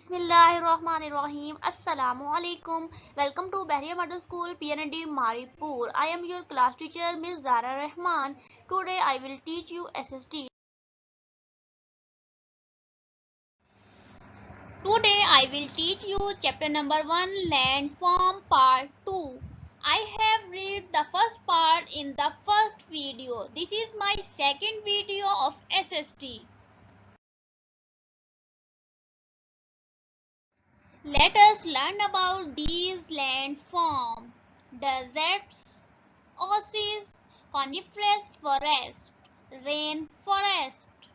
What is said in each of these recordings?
Bismillahirrahmanirrahim. Assalamu alaikum. Welcome to Bahriya Model School, PND Maripur. I am your class teacher, Ms. Zara Rahman. Today I will teach you SST. Today I will teach you chapter number 1, Landform part 2. I have read the first part in the first video. This is my second video of SST. Let us learn about these landforms: deserts, oases, coniferous forest, rainforest,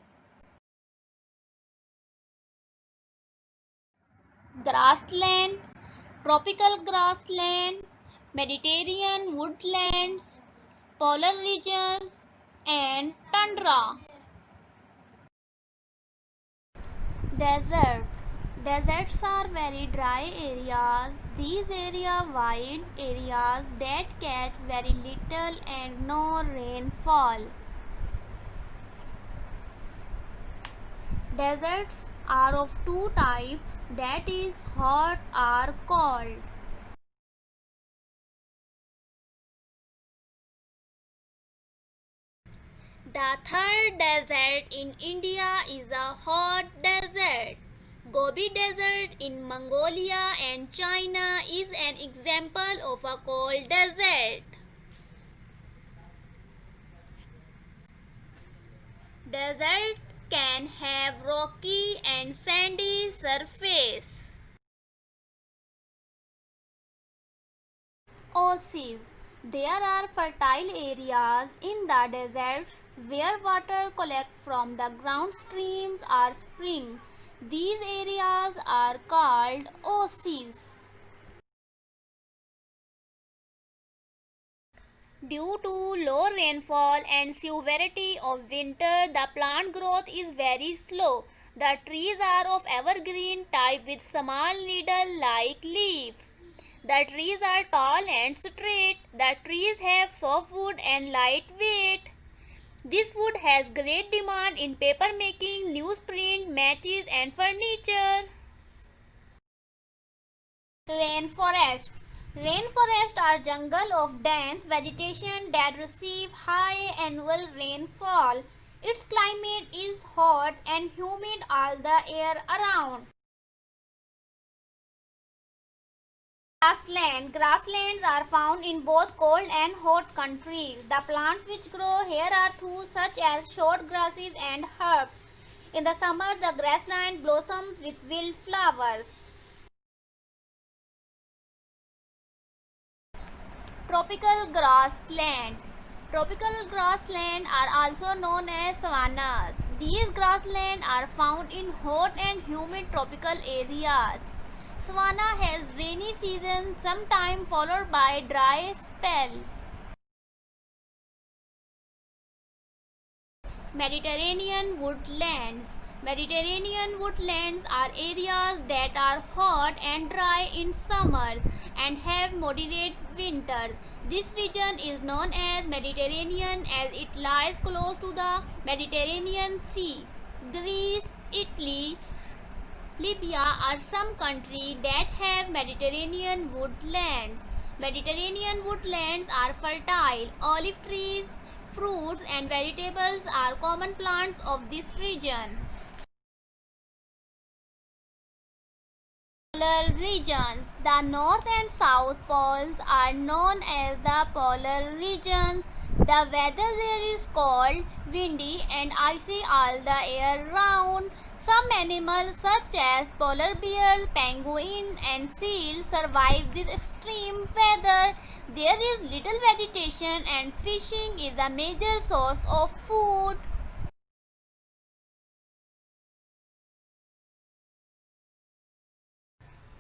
grassland, tropical grassland, Mediterranean woodlands, polar regions, and tundra. Desert. Deserts are very dry areas. These areas wide areas that catch very little and no rainfall. Deserts are of two types, that is hot or cold. The third desert in India is a hot desert. Gobi Desert in Mongolia and China is an example of a cold desert. Desert can have rocky and sandy surface. Oases. There are fertile areas in the deserts where water collects from the ground streams or springs. These areas are called oases. Due to low rainfall and severity of winter, the plant growth is very slow. The trees are of evergreen type with small needle-like leaves. The trees are tall and straight. The trees have soft wood and light weight. This wood has great demand in paper making, newsprint, matches and furniture. Rainforest. Rainforests are jungle of dense vegetation that receive high annual rainfall. Its climate is hot and humid all the year around. Grassland. Grasslands are found in both cold and hot countries. The plants which grow here are those such as short grasses and herbs. In the summer, the grassland blossoms with wild flowers. Tropical grassland. Tropical grassland are also known as savannas. These grasslands are found in hot and humid tropical areas. Savanna has rainy season, sometime followed by dry spell. Mediterranean woodlands. Mediterranean woodlands are areas that are hot and dry in summers and have moderate winters. This region is known as Mediterranean as it lies close to the Mediterranean Sea. Greece, Italy, Libya are some countries that have Mediterranean woodlands. Mediterranean woodlands are fertile. Olive trees, fruits and vegetables are common plants of this region. Polar regions. The north and south poles are known as the polar regions. The weather there is cold, windy and icy all the year round. Some animals such as polar bears, penguins and seals survive this extreme weather. There is little vegetation and fishing is a major source of food.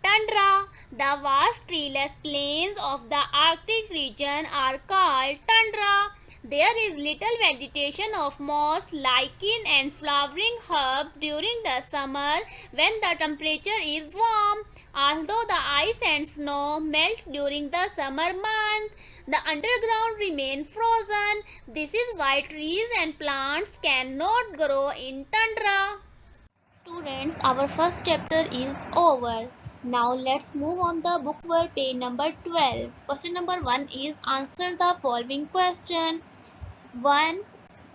Tundra. The vast treeless plains of the Arctic region are called tundra. There is little vegetation of moss, lichen and flowering herbs during the summer when the temperature is warm. Although the ice and snow melt during the summer months, the underground remains frozen. This is why trees and plants cannot grow in tundra. Students, our first chapter is over. Now let's move on the bookwork page number 12. Question number 1 is answer the following question. 1.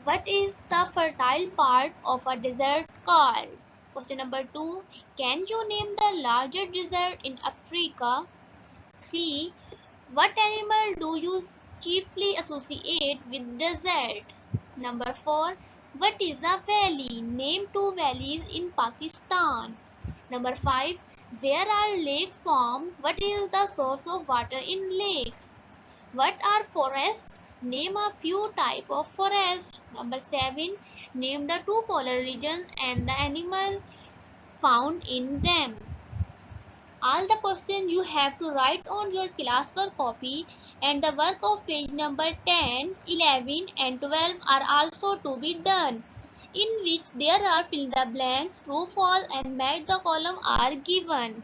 What is the fertile part of a desert called? Question number 2. Can you name the largest desert in Africa? 3. What animal do you chiefly associate with desert? Number 4. What is a valley? Name two valleys in Pakistan. Number 5. Where are lakes formed? What is the source of water in lakes? What are forests? Name a few types of forest. Number 7. Name the two polar regions and the animal found in them. All the questions you have to write on your classwork copy, and the work of page number 10, 11 and 12 are also to be done, in which there are fill the blanks, true, false and match the column are given.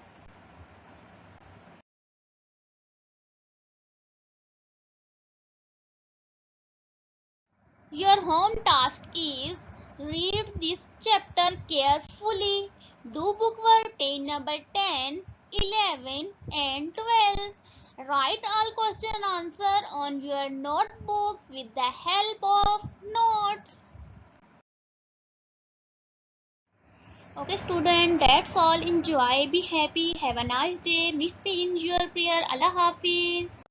Your home task is read this chapter carefully. Do bookwork page number 10, 11 and 12. Write all question answer on your notebook with the help of notes. Okay student, that's all. Enjoy, be happy, have a nice day. Miss me in your prayer. Allah Hafiz.